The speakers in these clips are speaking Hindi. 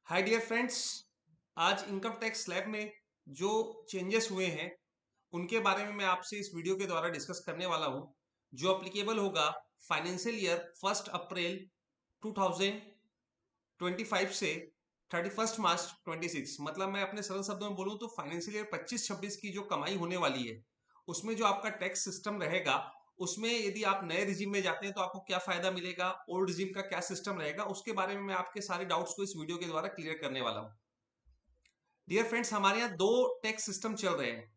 हाय डियर फ्रेंड्स। आज इनकम टैक्स स्लैब में जो चेंजेस हुए हैं उनके बारे में मैं आपसे इस वीडियो के द्वारा डिस्कस करने वाला हूं, जो अप्लीकेबल होगा फाइनेंशियल ईयर 1 अप्रैल 2025 से 31 मार्च 26। मतलब मैं अपने सरल शब्दों में बोलूं तो फाइनेंशियल ईयर 25-26 की जो कमाई होने वाली है उसमें जो आपका टैक्स सिस्टम रहेगा, उसमें यदि आप नए रिजीम में जाते हैं तो आपको क्या फायदा मिलेगा, ओल्ड रिजीम का क्या सिस्टम रहेगा, उसके बारे में मैं आपके सारे डाउट्स को इस वीडियो के द्वारा क्लियर करने वाला हूं। डियर फ्रेंड्स, हमारे यहाँ दो टैक्स सिस्टम चल रहे हैं,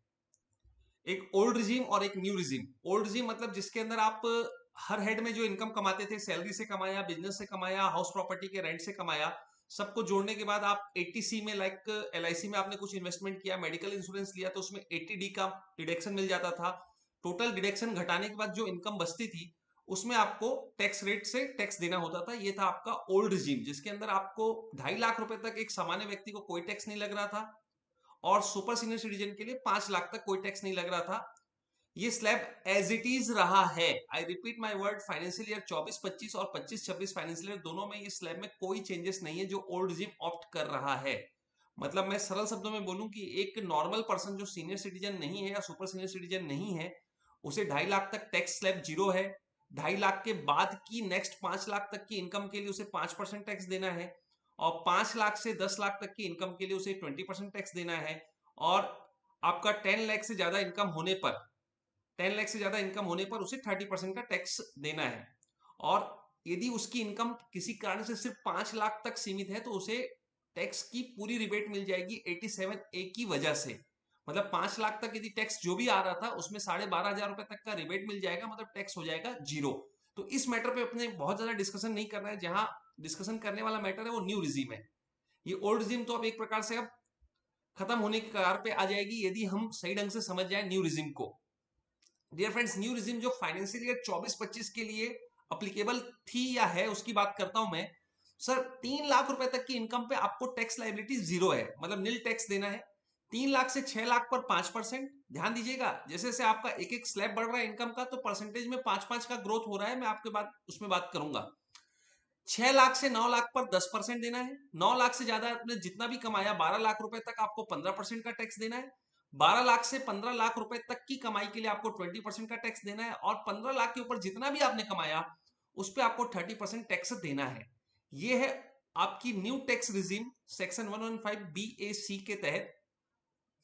एक ओल्ड रिजीम और एक न्यू रिजीम। ओल्ड रिजीम मतलब जिसके अंदर आप हर हेड में जो इनकम कमाते थे, सैलरी से कमाया, बिजनेस से कमाया, हाउस प्रॉपर्टी के रेंट से कमाया, सबको जोड़ने के बाद आप 80C में, लाइक LIC में आपने कुछ इन्वेस्टमेंट किया, मेडिकल इंश्योरेंस लिया तो उसमें 80D का डिडक्शन मिल जाता था। टोटल डिडक्शन घटाने के बाद जो इनकम बचती थी उसमें आपको टैक्स रेट से टैक्स देना होता था। ये था आपका ओल्ड रिजीम, जिसके अंदर आपको 2.5 लाख रुपए तक एक सामान्य व्यक्ति को कोई टैक्स नहीं लग रहा था और सुपर सीनियर सिटीजन के लिए 5 लाख तक कोई टैक्स नहीं लग रहा था। ये स्लैब एज इट इज रहा है। I repeat my word, financial year 24-25 और 25-26 फाइनेंशियल ईयर दोनों में ये स्लैब में कोई चेंजेस नहीं है जो ओल्ड रिजीम ऑप्ट कर रहा है। मतलब मैं सरल शब्दों में बोलूं कि एक नॉर्मल पर्सन जो सीनियर सिटीजन नहीं है या सुपर सीनियर सिटीजन नहीं है, उसे 2.5 लाख तक टैक्स स्लैब जीरो है। 2.5 लाख के बाद की नेक्स्ट 5 लाख तक की इनकम के लिए उसे 5% टैक्स देना है और 5 लाख से 10 लाख तक की इनकम के लिए उसे 20% टैक्स देना है। और आपका 10 लाख से ज्यादा इनकम होने पर 10 लाख से ज्यादा इनकम होने पर उसे 30% का टैक्स देना है। और यदि उसकी इनकम किसी कारण से सिर्फ 5 लाख तक सीमित है तो उसे टैक्स की पूरी रिबेट मिल जाएगी 87A की वजह से। मतलब 5 लाख तक यदि टैक्स जो भी आ रहा था उसमें 12,500 रुपए तक का रिबेट मिल जाएगा, मतलब टैक्स हो जाएगा जीरो। तो इस मैटर पे अपने बहुत ज्यादा डिस्कशन नहीं करना है। जहां डिस्कशन करने वाला मैटर है वो न्यू रिजीम है। ये ओल्ड रिजीम तो अब एक प्रकार से अब खत्म होने की कगार पे आ जाएगी यदि हम सही ढंग से समझ जाए न्यू रिजीम को। डियर फ्रेंड्स, न्यू रिजीम जो फाइनेंशियल ईयर 24-25 के लिए अप्लीकेबल थी या है उसकी बात करता हूं मैं। सर, 3 लाख रुपए तक की इनकम पे आपको टैक्स लाइबिलिटी जीरो है, मतलब नील टैक्स देना है। 3 लाख से 6 लाख पर 5%। ध्यान दीजिएगा, जैसे जैसे आपका एक एक स्लैब बढ़ रहा है इनकम का, तो परसेंटेज में 5-5 का ग्रोथ हो रहा है। मैं आपके बाद उसमें बात करूंगा। 6 लाख से 9 लाख पर 10% देना है। 9 लाख से ज्यादा आपने जितना भी कमाया, 12 लाख रुपए तक आपको 15% का टैक्स देना है। 12 लाख से 15 लाख रुपए तक की कमाई के लिए आपको 20% का टैक्स देना है। और 15 लाख के ऊपर जितना भी आपने कमाया उस पर आपको 30% टैक्स देना है। यह है आपकी new tax regime section 115BAC के तहत,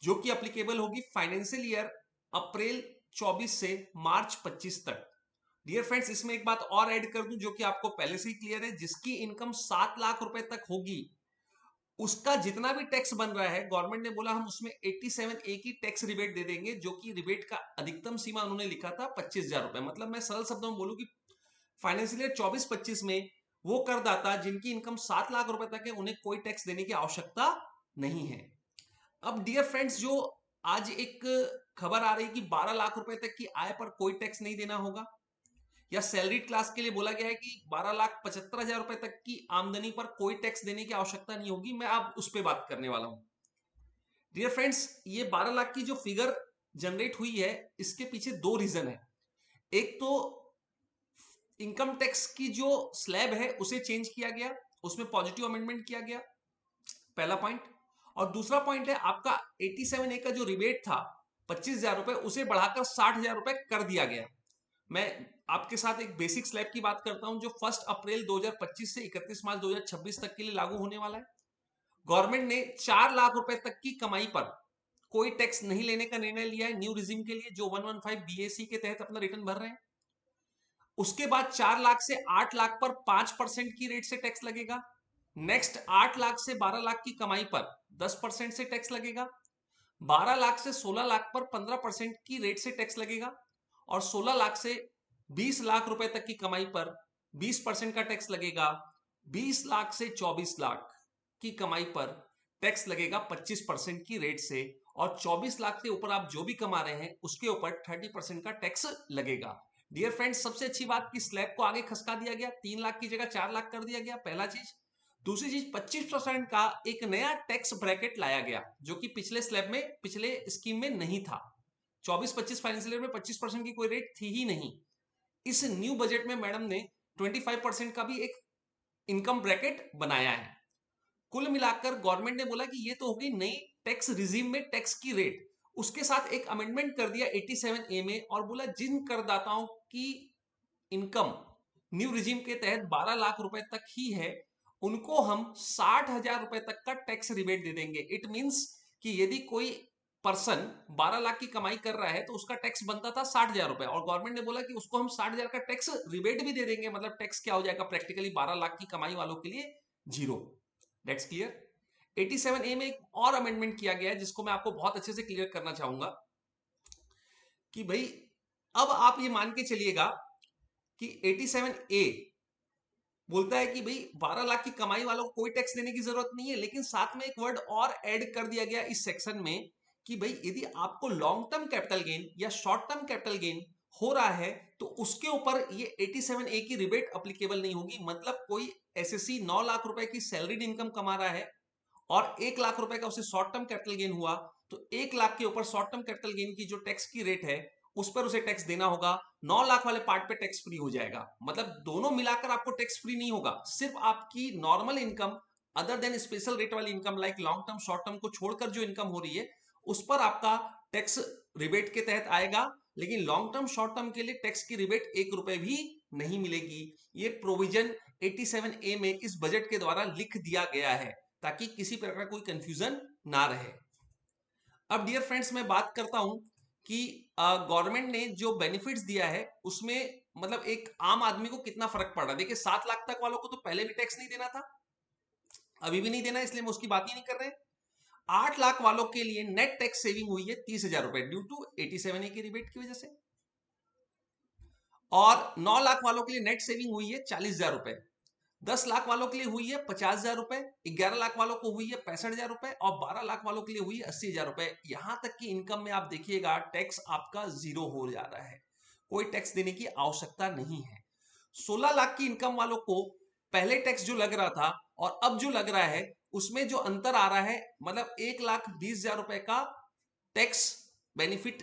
जो कि अप्लीकेबल होगी फाइनेंशियल ईयर अप्रैल 24 से मार्च 25 तक। डियर फ्रेंड्स, इसमें एक बात और ऐड कर दूं जो कि आपको पहले से ही क्लियर है। जिसकी इनकम 7 लाख रुपए तक होगी उसका जितना भी टैक्स बन रहा है, गवर्नमेंट ने बोला हम उसमें 87A की टैक्स रिबेट दे देंगे, जो कि रिबेट का अधिकतम सीमा उन्होंने लिखा था 25,000 रुपए। मतलब मैं सरल शब्दों में बोलूं कि फाइनेंशियल ईयर 24-25 में वो करदाता जिनकी इनकम 7 लाख रुपए तक है उन्हें कोई टैक्स देने की आवश्यकता नहीं है। अब डियर फ्रेंड्स, जो आज एक खबर आ रही कि 12 लाख रुपए तक की आय पर कोई टैक्स नहीं देना होगा, या सैलरीड क्लास के लिए बोला गया है कि 12,75,000 रुपए तक की आमदनी पर कोई टैक्स देने की आवश्यकता नहीं होगी, मैं अब उस पर बात करने वाला हूं। डियर फ्रेंड्स, ये 12 लाख की जो फिगर जनरेट हुई है, इसके पीछे दो रीजन है। एक तो इनकम टैक्स की जो स्लैब है उसे चेंज किया गया, उसमें पॉजिटिव अमेंडमेंट किया गया, पहला पॉइंट। और दूसरा पॉइंट है आपका 87A का जो रिबेट था 25,000 रुपए, उसे बढ़ाकर 60,000 रुपए कर दिया गया। मैं आपके साथ एक बेसिक स्लैब की बात करता हूं जो 1 अप्रैल 2025 से 31 मार्च 2026 तक के लिए लागू होने वाला है। गवर्नमेंट ने 4 लाख रुपए तक की कमाई पर कोई टैक्स नहीं लेने का निर्णय लिया है न्यू रिजीम के लिए, जो 115BAC के तहत अपना रिटर्न भर रहे हैं। उसके बाद 4 लाख से 8 लाख पर 5% की रेट से टैक्स लगेगा। नेक्स्ट 8 लाख से 12 लाख की कमाई पर 10% से टैक्स लगेगा। 12 लाख से 16 लाख पर 15% की रेट से टैक्स लगेगा। और 16 लाख से 20 लाख रुपए तक की कमाई पर 20% का टैक्स लगेगा। 20 लाख से 24 लाख की कमाई पर टैक्स लगेगा 25% की रेट से। और 24 लाख के ऊपर आप जो भी कमा रहे हैं उसके ऊपर 30% का टैक्स लगेगा। डियर फ्रेंड्स, सबसे अच्छी बात कि स्लैब को आगे खसका दिया गया, 3 लाख की जगह 4 लाख कर दिया गया, पहला चीज। दूसरी चीज, 25% का एक नया टैक्स ब्रैकेट लाया गया जो कि पिछले स्लैब में, पिछले स्कीम में नहीं था। 24-25 फाइनेंशियल ईयर में 25% की कोई रेट थी ही नहीं। इस न्यू बजट में मैडम ने 25% का भी एक इनकम ब्रैकेट बनाया है। कुल मिलाकर गवर्नमेंट ने बोला कि ये तो होगी नई टैक्स रिजीम में टैक्स की रेट, उसके साथ एक अमेंडमेंट कर दिया 87A में और बोला जिन करदाताओं की इनकम न्यू रिजीम के तहत 12 लाख रुपए तक ही है उनको हम 60,000 रुपए तक का टैक्स रिबेट दे देंगे। इट मींस कि यदि कोई पर्सन 12 लाख की कमाई कर रहा है तो उसका टैक्स बनता था 60,000 रुपए और गवर्नमेंट ने बोला कि उसको हम 60,000 का टैक्स रिबेट भी दे देंगे। मतलब टैक्स क्या हो जाएगा प्रैक्टिकली 12 लाख की कमाई वालों के लिए जीरो। That's clear. 87A में एक और अमेंडमेंट किया गया है जिसको मैं आपको बहुत अच्छे से क्लियर करना चाहूंगा कि भाई अब आप ये मान के चलिएगा कि 87A बोलता है कि भाई 12 लाख की कमाई वालों को कोई टैक्स देने की जरूरत नहीं है, लेकिन साथ में एक वर्ड और ऐड कर दिया गया इस सेक्शन में कि भाई यदि आपको लॉन्ग टर्म कैपिटल गेन या शॉर्ट टर्म कैपिटल गेन हो रहा है तो उसके ऊपर ये 87A की रिबेट अप्लीकेबल नहीं होगी। मतलब कोई एसएससी 9 लाख रुपए की सैलरीड इनकम कमा रहा है और 1 लाख रुपए का उसे शॉर्ट टर्म कैपिटल गेन हुआ तो 1 लाख के ऊपर शॉर्ट टर्म कैपिटल गेन की जो टैक्स की रेट है उस पर उसे टैक्स देना होगा। 9 लाख वाले पार्ट पे टैक्स फ्री हो जाएगा। मतलब दोनों मिलाकर आपको टैक्स फ्री नहीं होगा, सिर्फ आपकी normal income other than special rate वाली income like long term short term को छोड़कर जो इनकम हो रही है उस पर आपका टैक्स रिबेट के तहत आएगा। लेकिन लॉन्ग टर्म शॉर्ट टर्म के लिए टैक्स की रिबेट 1 रुपए भी नहीं मिलेगी। ये प्रोविजन 87A में इस बजट के द्वारा लिख दिया गया है ताकि किसी प्रकार का कोई कंफ्यूजन ना रहे। अब डियर फ्रेंड्स मैं बात करता हूं कि गवर्नमेंट ने जो बेनिफिट्स दिया है उसमें मतलब एक आम आदमी को कितना फर्क पड़ रहा है। देखिए 7 लाख तक वालों को तो पहले भी टैक्स नहीं देना था, अभी भी नहीं देना, इसलिए हम उसकी बात ही नहीं कर रहे। 8 लाख वालों के लिए नेट टैक्स सेविंग हुई है 30,000 रुपए ड्यू टू 87A की रिबेट की वजह से, और 9 लाख वालों के लिए नेट सेविंग हुई है 40,000 रुपए, 10 लाख वालों के लिए हुई है 50,000 रुपए, 11 लाख वालों को हुई है 65,000 रुपए और 12 लाख वालों के लिए हुई है 80,000 रुपए। यहां तक की इनकम में आप देखिएगा टैक्स आपका जीरो हो जा रहा है, कोई टैक्स देने की आवश्यकता नहीं है। 16 लाख की इनकम वालों को पहले टैक्स जो लग रहा था और अब जो लग रहा है उसमें जो अंतर आ रहा है मतलब 1,20,000 रुपए का टैक्स बेनिफिट,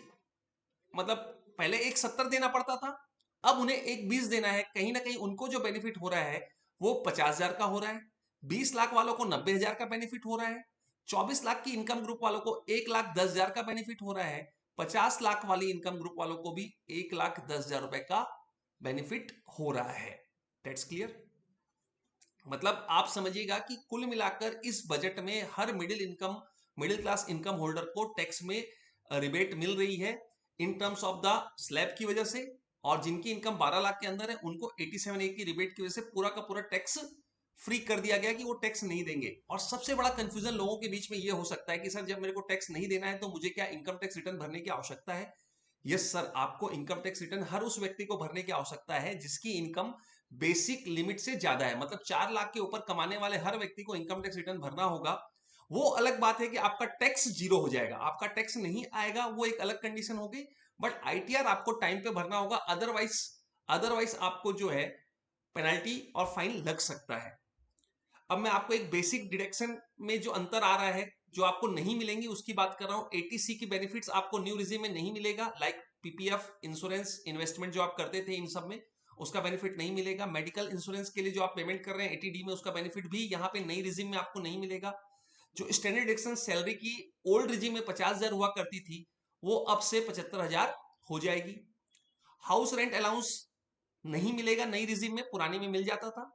मतलब पहले 1,70 देना पड़ता था, अब उन्हें 1,20 देना है। कहीं ना कहीं उनको जो बेनिफिट हो रहा है वो 50,000 का हो रहा है। 20 लाख वालों को 90,000 का बेनिफिट हो रहा है। 24 लाख की इनकम ग्रुप वालों को 1,10,000 का बेनिफिट हो रहा है। 50 लाख वाली इनकम ग्रुप वालों को भी 1,10,000 रुपए का बेनिफिट हो रहा है। That's clear. मतलब आप समझिएगा कि कुल मिलाकर इस बजट में हर मिडिल क्लास इनकम होल्डर को टैक्स में रिबेट मिल रही है in terms of the slab की वजह से, और जिनकी इनकम 12 लाख के अंदर है उनको 87A की रिबेट की वजह से पूरा का पूरा टैक्स फ्री कर दिया गया कि वो टैक्स नहीं देंगे। और सबसे बड़ा कंफ्यूजन लोगों के बीच में ये हो सकता है कि सर जब मेरे को टैक्स नहीं देना है तो मुझे क्या इनकम टैक्स रिटर्न भरने की आवश्यकता है? यस सर, आपको इनकम टैक्स रिटर्न हर उस व्यक्ति को भरने की आवश्यकता है जिसकी इनकम बेसिक लिमिट से ज्यादा है। मतलब 4 लाख के ऊपर कमाने वाले हर व्यक्ति को इनकम टैक्स रिटर्न भरना होगा। वो अलग बात है कि आपका टैक्स जीरो हो जाएगा, आपका टैक्स नहीं आएगा, वो एक अलग कंडीशन होगी, बट आईटीआर आपको टाइम पे भरना होगा। अदरवाइज आपको जो है पेनल्टी और फाइन लग सकता है। अब मैं आपको एक बेसिक डिडक्शन में जो अंतर आ रहा है जो आपको नहीं मिलेंगी उसकी बात कर रहा हूं। 80C की बेनिफिट्स आपको न्यू रिजीम में नहीं मिलेगा, लाइक पीपीएफ, इंश्योरेंस, इन्वेस्टमेंट जो आप करते थे इन सब में उसका बेनिफिट नहीं मिलेगा। मेडिकल इंश्योरेंस के लिए जो आप पेमेंट कर रहे हैं 80D में उसका बेनिफिट भी यहाँ पे नई रिजीम में आपको नहीं मिलेगा। जो स्टैंडर्ड डिडक्शन सैलरी की ओल्ड रिजीम में 50,000 हुआ करती थी वो अब से 75,000 हो जाएगी। हाउस रेंट अलाउंस नहीं मिलेगा नई रिजीम में, पुरानी में मिल जाता था।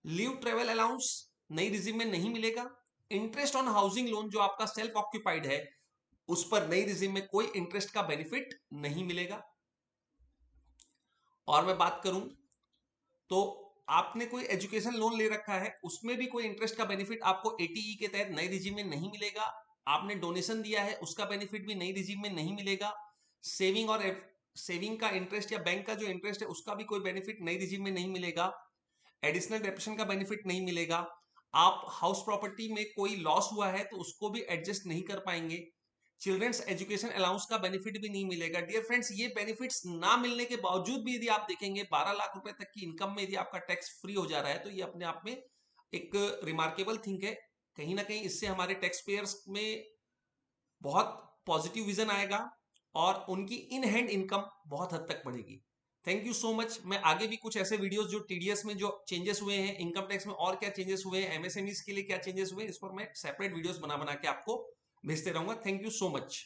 लीव ट्रेवल अलाउंस नई रिजीम में नहीं मिलेगा। इंटरेस्ट ऑन हाउसिंग लोन जो आपका सेल्फ ऑक्यूपाइड है उस पर नई रिजीम में कोई इंटरेस्ट का बेनिफिट नहीं मिलेगा। और मैं बात करूं तो आपने कोई एजुकेशन लोन ले रखा है उसमें भी कोई इंटरेस्ट का बेनिफिट आपको 80E के तहत नई रिजीम में नहीं मिलेगा। आपने डोनेशन दिया है उसका बेनिफिट भी नई रिजीम में नहीं मिलेगा। सेविंग का इंटरेस्ट या बैंक का जो इंटरेस्ट है उसका भी कोई बेनिफिट नई रिजीम में नहीं मिलेगा। एडिशनल डेप्रेशन का बेनिफिट नहीं मिलेगा। आप हाउस प्रॉपर्टी में कोई लॉस हुआ है तो उसको भी एडजस्ट नहीं कर पाएंगे। चिल्ड्रंस एजुकेशन अलाउंस का बेनिफिट भी नहीं मिलेगा। डियर फ्रेंड्स, ये बेनिफिट्स ना मिलने के बावजूद भी यदि आप देखेंगे 12 लाख रुपए तक की इनकम में यदि आपका टैक्स फ्री हो जा रहा है तो ये अपने आप में एक रिमार्केबल थिंग है। कहीं ना कहीं इससे हमारे टैक्स पेयर्स में बहुत पॉजिटिव विजन आएगा और उनकी इन हैंड इनकम बहुत हद तक बढ़ेगी। Thank you so much. मैं आगे भी कुछ ऐसे वीडियोस जो टीडीएस में जो चेंजेस हुए हैं, इनकम टैक्स में और क्या चेंजेस हुए हैं, एमएसएमईज के लिए क्या चेंजेस हुए हैं, इस पर मैं सेपरेट वीडियोस बना बना के आपको भेजते रहूंगा। Thank you so much.